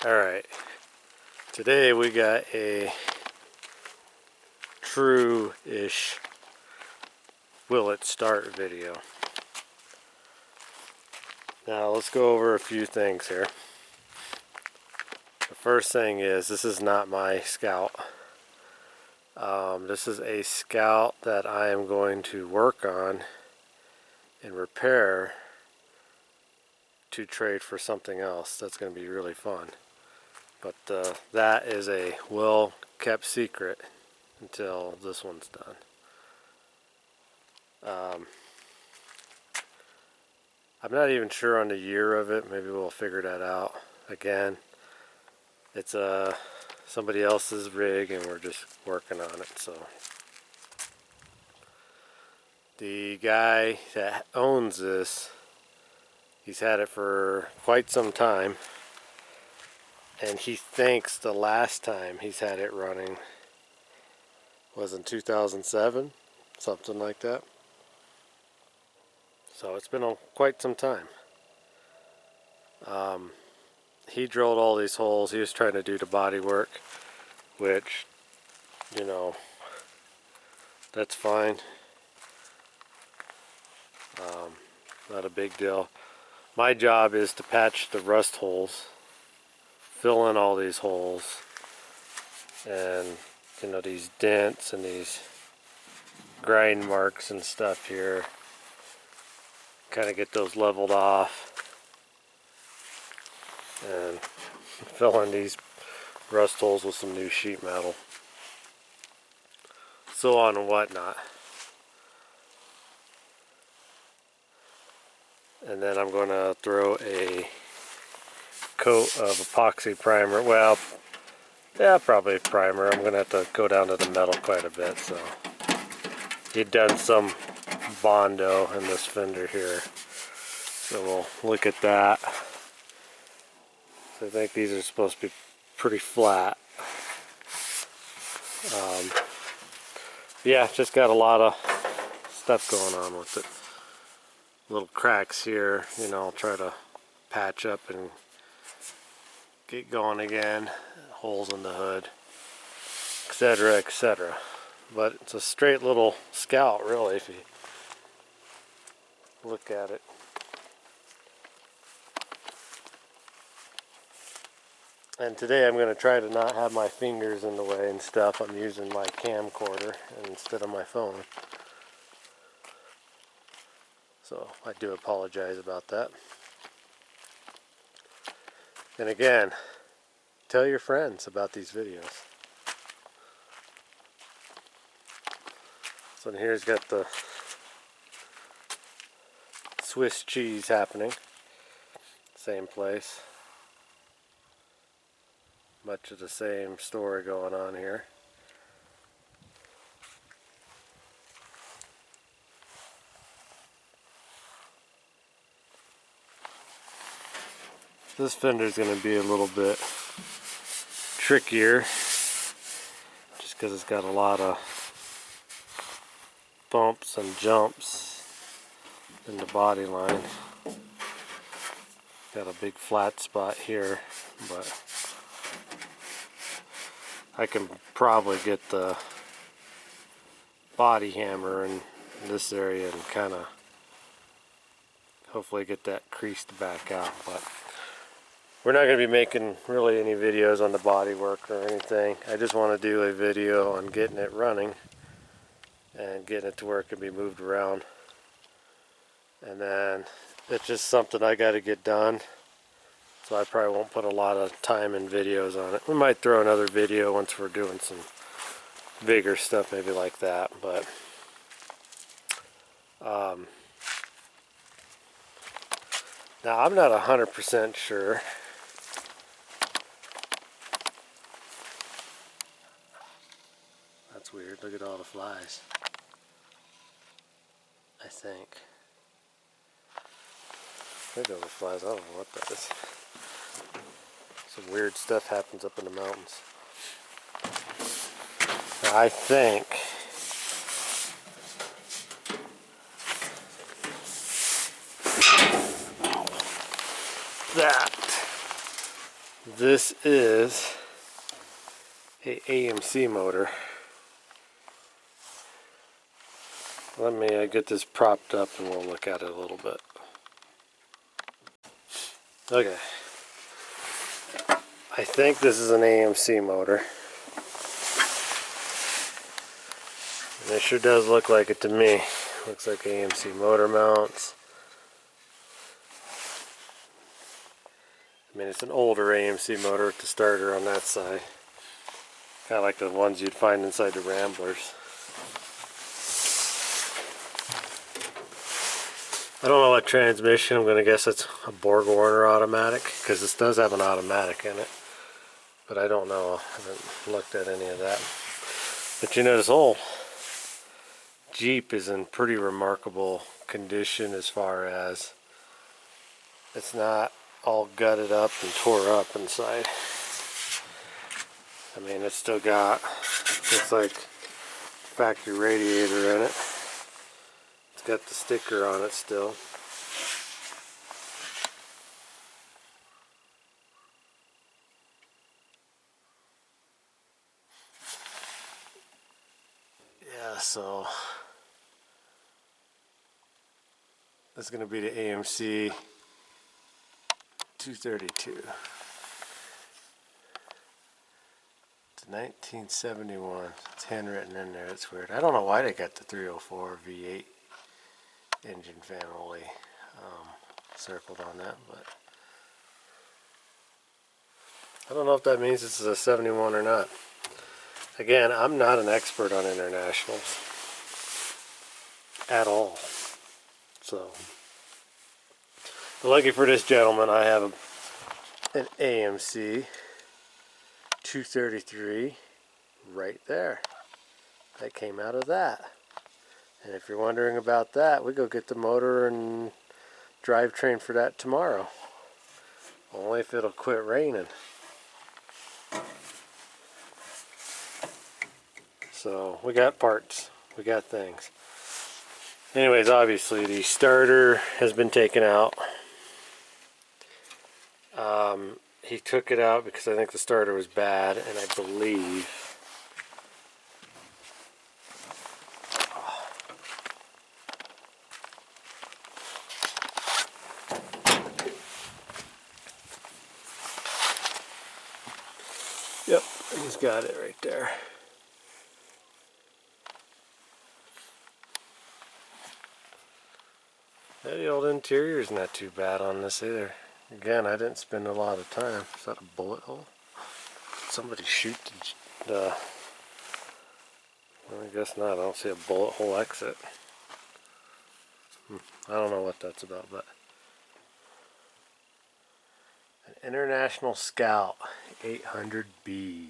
Alright, today we got a true-ish will it start video. Now let's go over a few things here. The first thing is, this is not my Scout. This is a Scout that I am going to work on and repair to trade for something else. That's going to be really fun. But that is a well-kept secret until this one's done. I'm not even sure on the year of it. Maybe we'll figure that out. Again, it's somebody else's rig and we're just working on it. So the guy that owns this, he's had it for quite some time, and he thinks the last time he's had it running was in 2007, something like that. So it's been quite some time. He drilled all these holes. He was trying to do the body work, which, you know, that's fine. Not a big deal. My job is to patch the rust holes, fill in all these holes, and you know, these dents and these grind marks and stuff here, kind of get those leveled off and fill in these rust holes with some new sheet metal, so on and whatnot. And then I'm going to throw a coat of epoxy primer. Well, yeah, probably primer. I'm going to have to go down to the metal quite a bit. So he'd done some Bondo in this fender here, so we'll look at that. So I think these are supposed to be pretty flat. Yeah, just got a lot of stuff going on with it. Little cracks here, you know, I'll try to patch up and get going again. Holes in the hood, etc., etc. But it's a straight little Scout, really, if you look at it. And today I'm going to try to not have my fingers in the way and stuff. I'm using my camcorder instead of my phone. So I do apologize about that. And again, tell your friends about these videos. So here's got the Swiss cheese happening. Same place. Much of the same story going on here. This fender is going to be a little bit trickier, just because it's got a lot of bumps and jumps in the body line. Got a big flat spot here, but I can probably get the body hammer in this area and kind of hopefully get that creased back out. But we're not going to be making really any videos on the body work or anything. I just want to do a video on getting it running and getting it to where it can be moved around. And then it's just something I got to get done. So I probably won't put a lot of time and videos on it. We might throw another video once we're doing some bigger stuff, maybe like that. But now I'm not 100% sure. That's weird. Look at all the flies. I think those are flies. I don't know what that is. Some weird stuff happens up in the mountains. I think that This is a AMC motor. Let me get this propped up and we'll look at it a little bit. Okay. I think this is an AMC motor. And it sure does look like it to me. Looks like AMC motor mounts. I mean, it's an older AMC motor with the starter on that side. Kind of like the ones you'd find inside the Ramblers. I don't know what transmission. I'm going to guess it's a Borg Warner automatic, because this does have an automatic in it. But I don't know. I haven't looked at any of that. But you know, this whole Jeep is in pretty remarkable condition as far as it's not all gutted up and tore up inside. I mean, it's still got, looks like factory radiator in it. It's got the sticker on it still. Yeah, so that's going to be the AMC 232. It's 1971. It's handwritten in there. It's weird. I don't know why they got the 304 V8 engine family circled on that, but I don't know if that means this is a 71 or not. Again, I'm not an expert on internationals at all. So, but lucky for this gentleman, I have an AMC 233 right there. That came out of that. And if you're wondering about that, we go get the motor and drivetrain for that tomorrow. Only if it'll quit raining. So we got parts, we got things. Anyways, obviously the starter has been taken out. He took it out because I think the starter was bad, and I believe yep, he's got it right there. The old interior is not too bad on this either. Again, I didn't spend a lot of time. Is that a bullet hole? Somebody shoot the well, I guess not. I don't see a bullet hole exit. I don't know what that's about, but an International Scout 800B.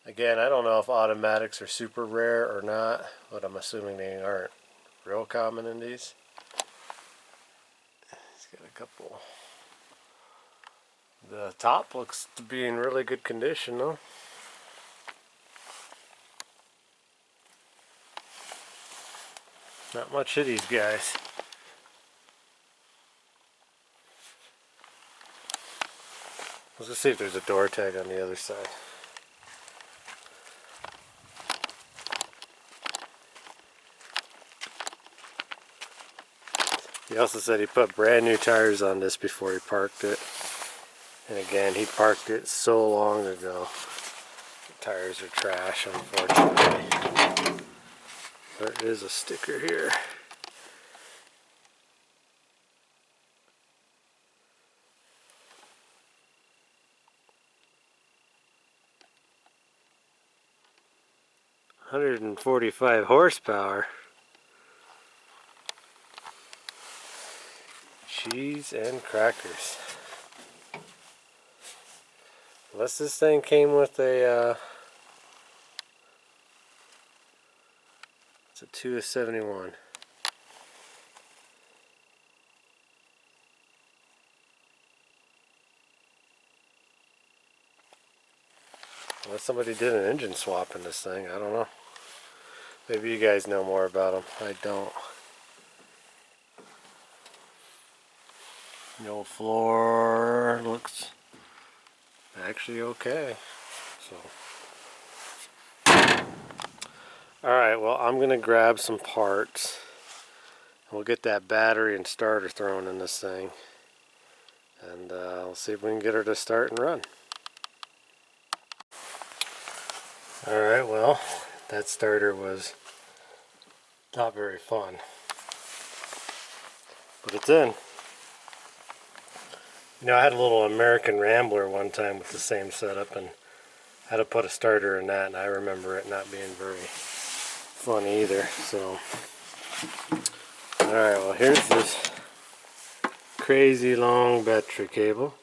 Again, I don't know if automatics are super rare or not, but I'm assuming they aren't real common in these. It's got a couple. The top looks to be in really good condition though. Not much of these guys. Let's just see if there's a door tag on the other side. He also said he put brand new tires on this before he parked it. And again, he parked it so long ago. The tires are trash, unfortunately. There is a sticker here. "145 horsepower. Cheese and crackers. Unless this thing came with a, it's a 271. Unless somebody did an engine swap in this thing, I don't know. Maybe you guys know more about them. I don't. The old floor looks actually okay. So, alright, well, I'm going to grab some parts. We'll get that battery and starter thrown in this thing. And we'll see if we can get her to start and run. Alright, well, that starter was not very fun. But it's in. You know, I had a little American Rambler one time with the same setup and had to put a starter in that, and I remember it not being very fun either. So, alright, well, here's this crazy long battery cable.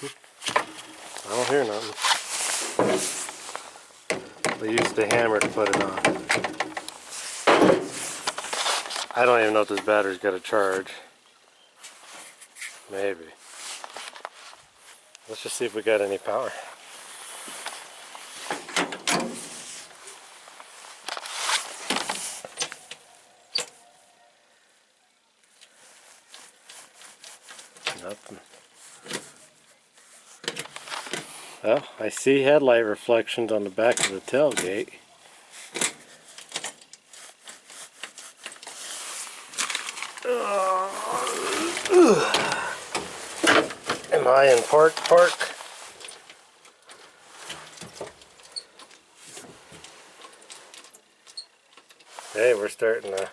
I don't hear nothing. They used the hammer to put it on. I don't even know if this battery's got a charge. Maybe. Let's just see if we got any power. Nothing. Well, I see headlight reflections on the back of the tailgate. Am I in park? Hey, we're starting to...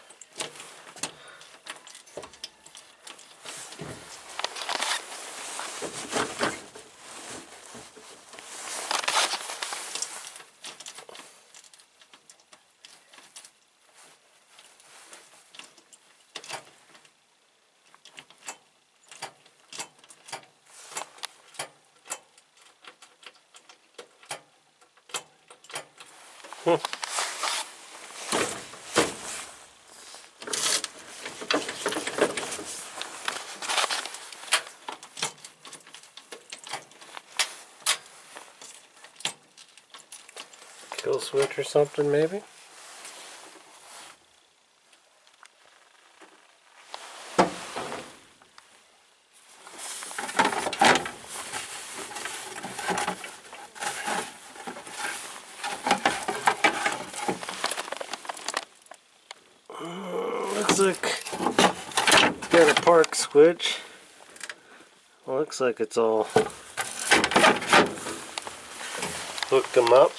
Kill switch or something, maybe? Looks like got a park switch. Looks like it's all hooked them up.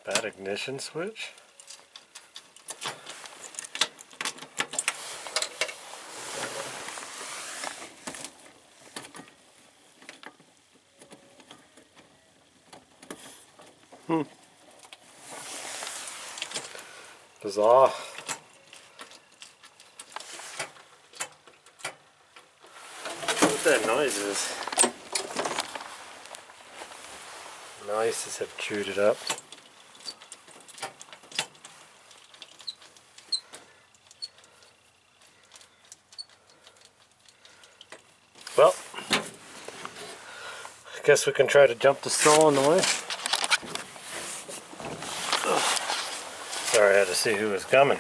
Bad ignition switch. Bizarre. What that noise is? Noises have chewed it up. Well, I guess we can try to jump the solenoid. Sorry, I had to see who was coming.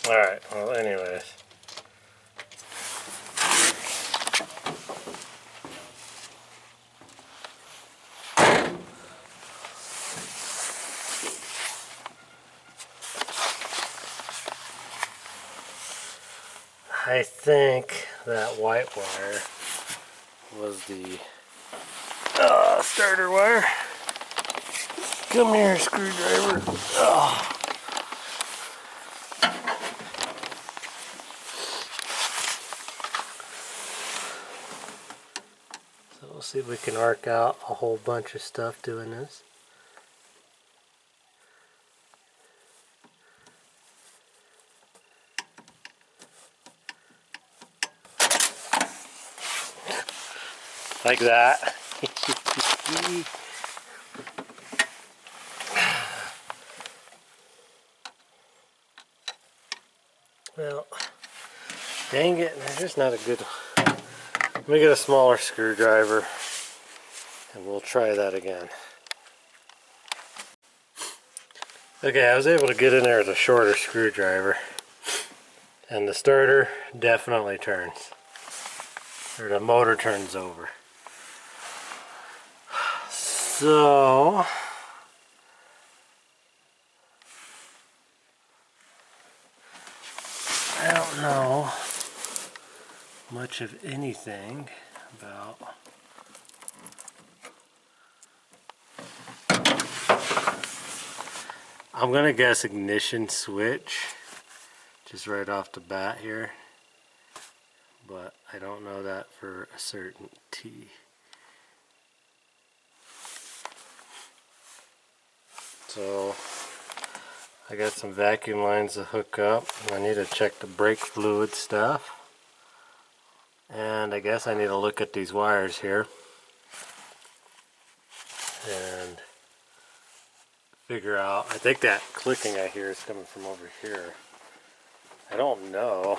Alright, well anyways. I think that white wire was the starter wire. Come here, screwdriver. Oh. we'll see if we can arc out a whole bunch of stuff doing this. Like that. Well, dang it, there's just not a good... Let me get a smaller screwdriver and we'll try that again. Okay, I was able to get in there with a shorter screwdriver and the starter definitely turns. Or the motor turns over. So I don't know much of anything about I'm gonna guess ignition switch just right off the bat here, but I don't know that for a certainty. So I got some vacuum lines to hook up. I need to check the brake fluid stuff. And I guess I need to look at these wires here and figure out, I think that clicking I hear is coming from over here. I don't know.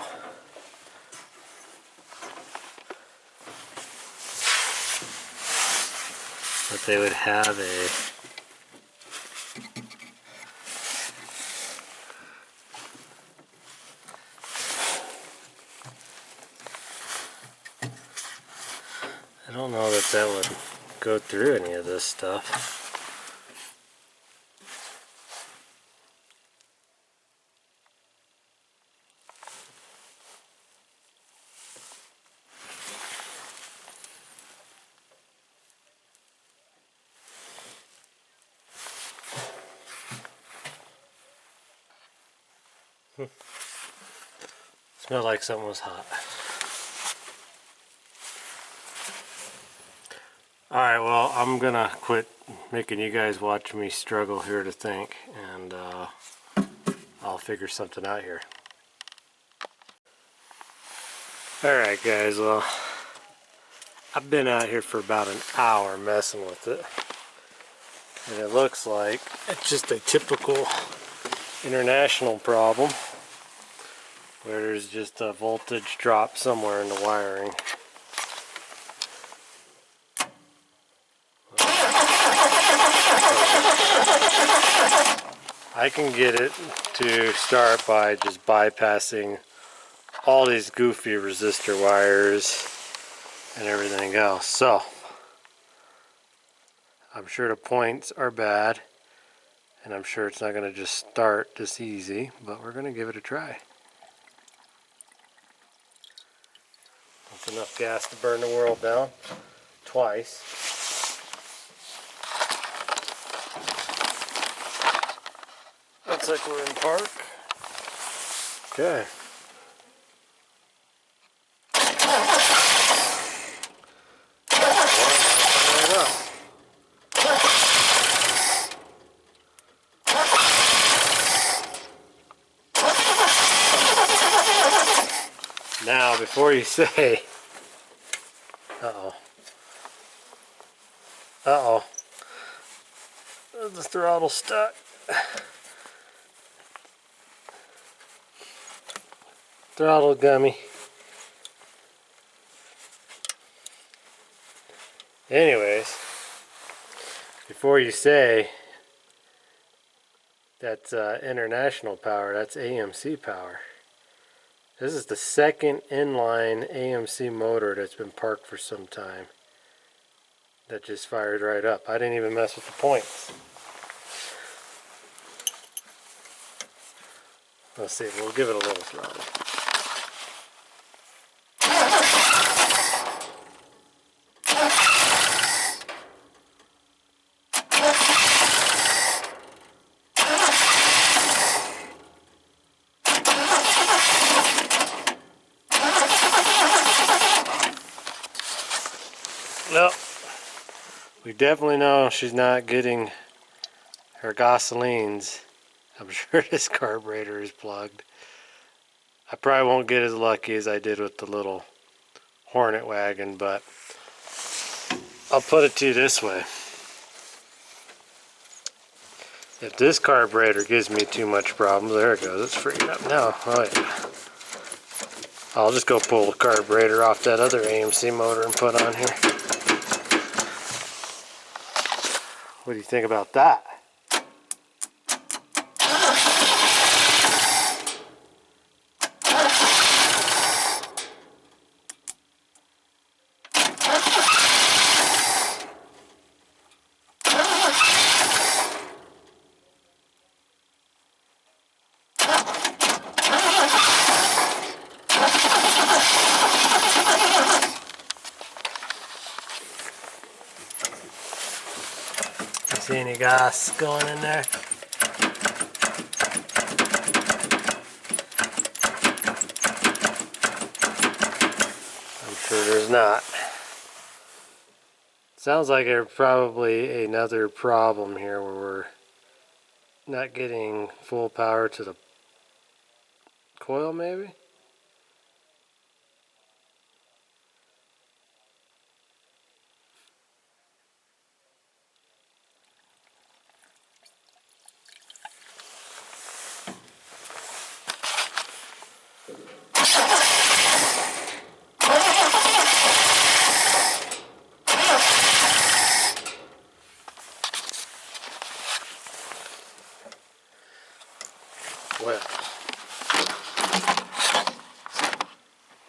But they would have a I don't know that that would go through any of this stuff. Smelled like something was hot. Alright, well, I'm gonna quit making you guys watch me struggle here to think, and I'll figure something out here. Alright guys, well, I've been out here for about an hour messing with it, and it looks like it's just a typical international problem where there's just a voltage drop somewhere in the wiring. I can get it to start by just bypassing all these goofy resistor wires and everything else. So I'm sure the points are bad, and I'm sure it's not going to just start this easy, but we're going to give it a try. That's enough gas to burn the world down twice. Looks like we're in park. Okay. Now, before you say, the throttle stuck. Throttle gummy. Anyways, before you say that's international power, that's AMC power. This is the second inline AMC motor that's been parked for some time that just fired right up. I didn't even mess with the points. Let's see, we'll give it a little throttle. Nope, We definitely know she's not getting her gasolines. I'm sure this carburetor is plugged. I probably won't get as lucky as I did with the little Hornet wagon, but I'll put it to you this way. If this carburetor gives me too much problems, there it goes, it's freed up now. Oh yeah. I'll just go pull the carburetor off that other AMC motor and put on here. What do you think about that? See any gas going in there? I'm sure there's not. Sounds like there's probably another problem here where we're not getting full power to the coil, maybe? Well,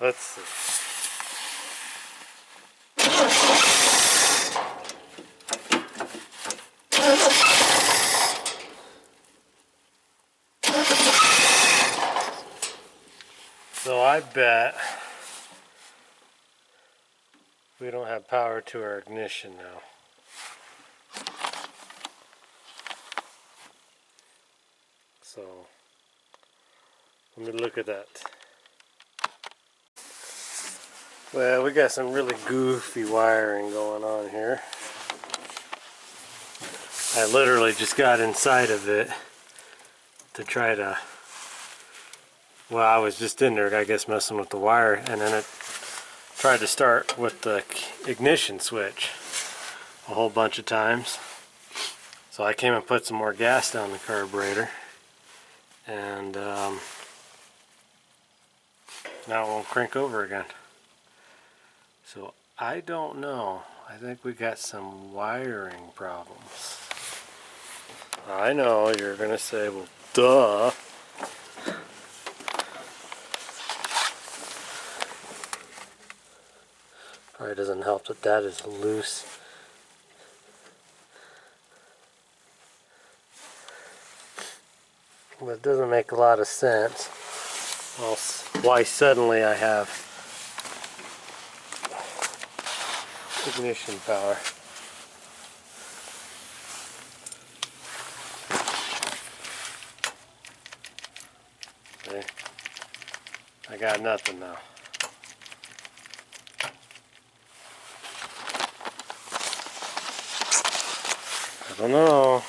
let's see. So I bet we don't have power to our ignition now. So let me look at that. Well, we got some really goofy wiring going on here. I literally just got inside of it to try to, well, I was just in there, I guess, messing with the wire, and then it tried to start with the ignition switch a whole bunch of times. So I came and put some more gas down the carburetor, and now it won't crank over again. So I don't know. I think we got some wiring problems. I know you're gonna say, well, duh. Probably doesn't help that that is loose. But it doesn't make a lot of sense. Well, why suddenly I have ignition power. See? I got nothing now. I don't know.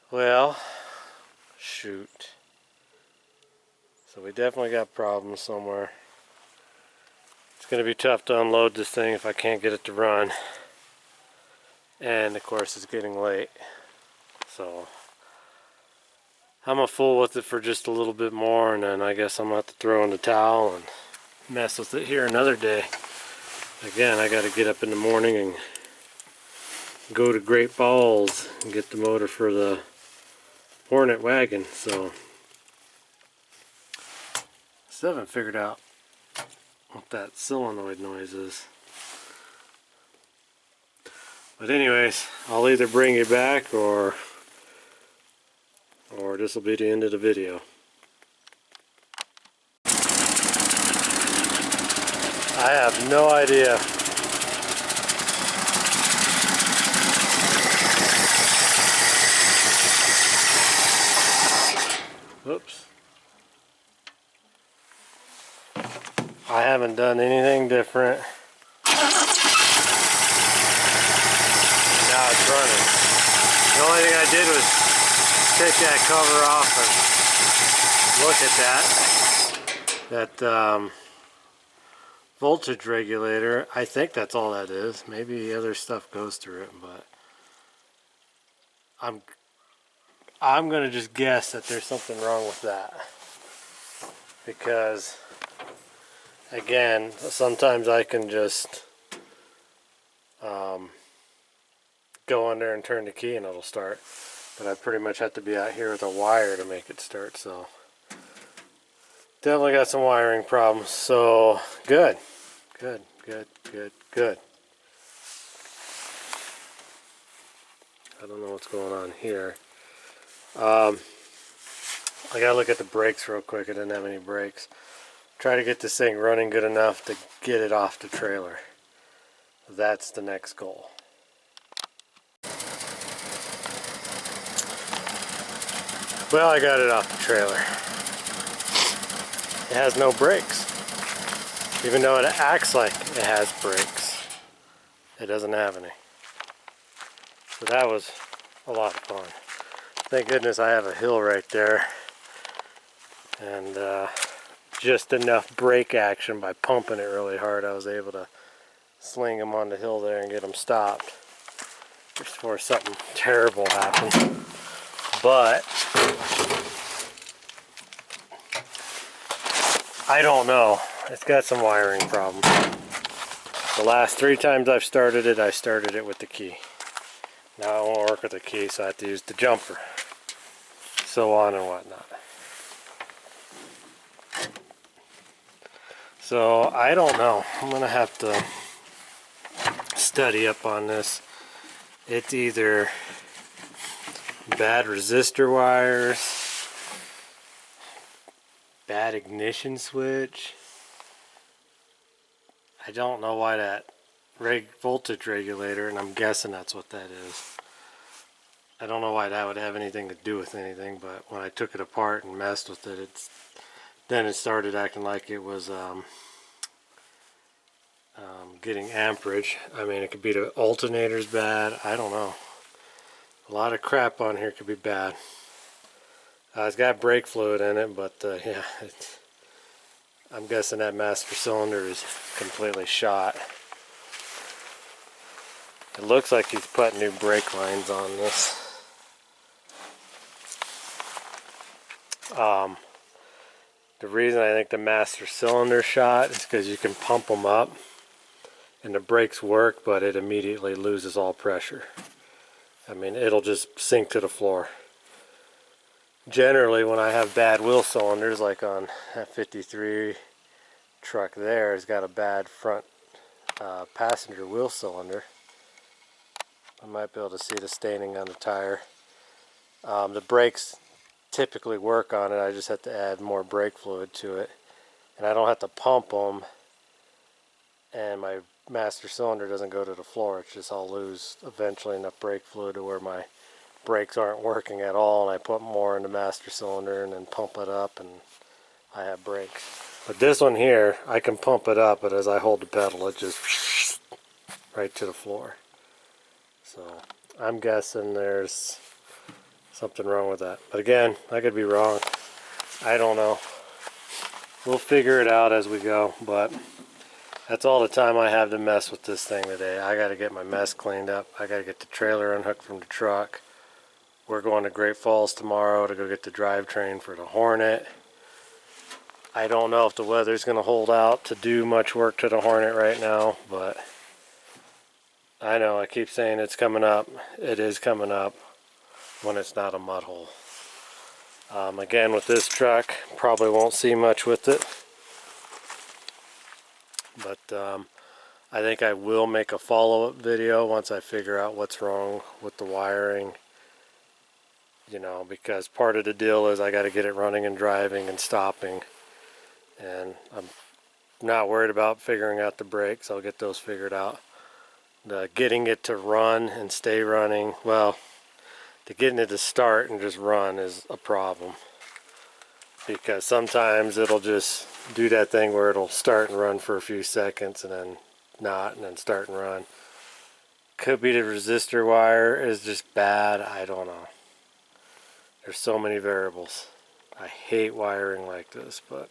Well, shoot. So we definitely got problems somewhere. It's going to be tough to unload this thing if I can't get it to run. And of course it's getting late. So I'm gonna fool with it for just a little bit more, and then I guess I'm gonna have to throw in the towel and mess with it here another day. Again, I gotta get up in the morning and go to Great Falls and get the motor for the Hornet wagon. So still haven't figured out what that solenoid noise is. But anyways, I'll either bring you back or this will be the end of the video. I have no idea. Whoops. I haven't done anything different. now it's running. The only thing I did was take that cover off and look at that voltage regulator. I think that's all that is. Maybe other stuff goes through it, but I'm gonna just guess that there's something wrong with that, because again, sometimes I can just go in there and turn the key and it'll start, but I pretty much have to be out here with a wire to make it start. So definitely got some wiring problems. So good. I don't know what's going on here. I gotta look at the brakes real quick. I didn't have any brakes. Try to get this thing running good enough to get it off the trailer. That's the next goal. Well, I got it off the trailer. It has no brakes. Even though it acts like it has brakes, it doesn't have any. So that was a lot of fun. Thank goodness I have a hill right there, and just enough brake action by pumping it really hard, I was able to sling them on the hill there and get them stopped before something terrible happened. But I don't know. It's got some wiring problems. The last 3 times I've started it, I started it with the key. Now it won't work with the key, so I have to use the jumper. So on and whatnot. So I don't know. I'm gonna have to study up on this. It's either bad resistor wires, bad ignition switch. I don't know why that voltage regulator, and I'm guessing that's what that is. I don't know why that would have anything to do with anything, but when I took it apart and messed with it, then it started acting like it was getting amperage. I mean, it could be the alternator's bad. I don't know. A lot of crap on here could be bad. It's got brake fluid in it, but yeah, I'm guessing that master cylinder is completely shot. It looks like he's putting new brake lines on this. The reason I think the master cylinder shot is because you can pump them up and the brakes work, but it immediately loses all pressure. I mean, it'll just sink to the floor. Generally, when I have bad wheel cylinders, like on that 53 truck there, it's got a bad front passenger wheel cylinder. I might be able to see the staining on the tire. The brakes typically work on it. I just have to add more brake fluid to it, and I don't have to pump them, and my master cylinder doesn't go to the floor. It's just I'll lose eventually enough brake fluid to where my brakes aren't working at all, and I put more in the master cylinder and then pump it up and I have brakes. But this one here, I can pump it up, but as I hold the pedal, it just right to the floor. So I'm guessing there's something wrong with that. But again, I could be wrong. I don't know. We'll figure it out as we go, but that's all the time I have to mess with this thing today. I got to get my mess cleaned up. I got to get the trailer unhooked from the truck. We're going to Great Falls tomorrow to go get the drivetrain for the Hornet. I don't know if the weather's going to hold out to do much work to the Hornet right now, but I know I keep saying it's coming up. It is coming up when it's not a mud hole. Again, with this truck, probably won't see much with it. But I think I will make a follow-up video once I figure out what's wrong with the wiring. You know, because part of the deal is I got to get it running and driving and stopping. And I'm not worried about figuring out the brakes. I'll get those figured out. Getting it to run and stay running, well, getting it to start and just run is a problem. Because sometimes it'll just do that thing where it'll start and run for a few seconds and then not, and then start and run. Could be the resistor wire is just bad. I don't know. There's so many variables. I hate wiring like this, but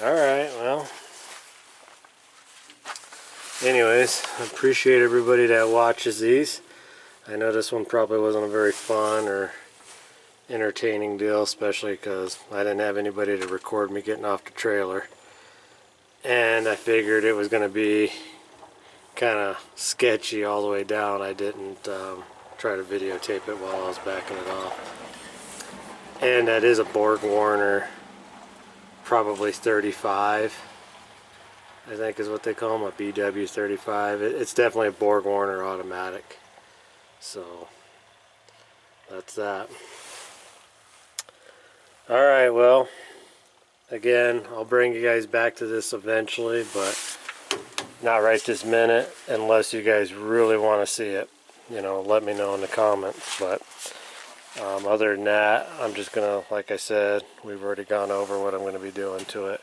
alright, well. Anyways, I appreciate everybody that watches these. I know this one probably wasn't a very fun or entertaining deal, especially because I didn't have anybody to record me getting off the trailer. And I figured it was going to be kind of sketchy all the way down. I didn't try to videotape it while I was backing it off. And that is a Borg Warner, probably 35, I think is what they call them, a BW35. It's definitely a Borg Warner automatic. So that's that. Alright, well, again, I'll bring you guys back to this eventually, but not right this minute, unless you guys really want to see it. You know, let me know in the comments. But other than that, I'm just gonna, like I said, we've already gone over what I'm going to be doing to it,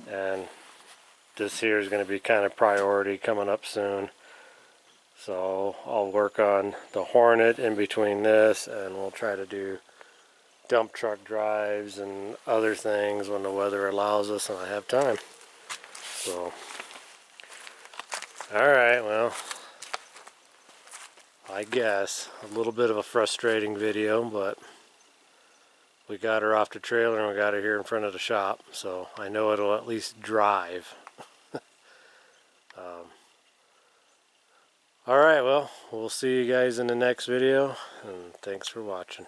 and this here is going to be kind of priority coming up soon. So I'll work on the Hornet in between this, and we'll try to do dump truck drives and other things when the weather allows us and I have time. So alright, well, I guess a little bit of a frustrating video, but we got her off the trailer and we got her here in front of the shop, so I know it'll at least drive. Alright, well, we'll see you guys in the next video, and thanks for watching.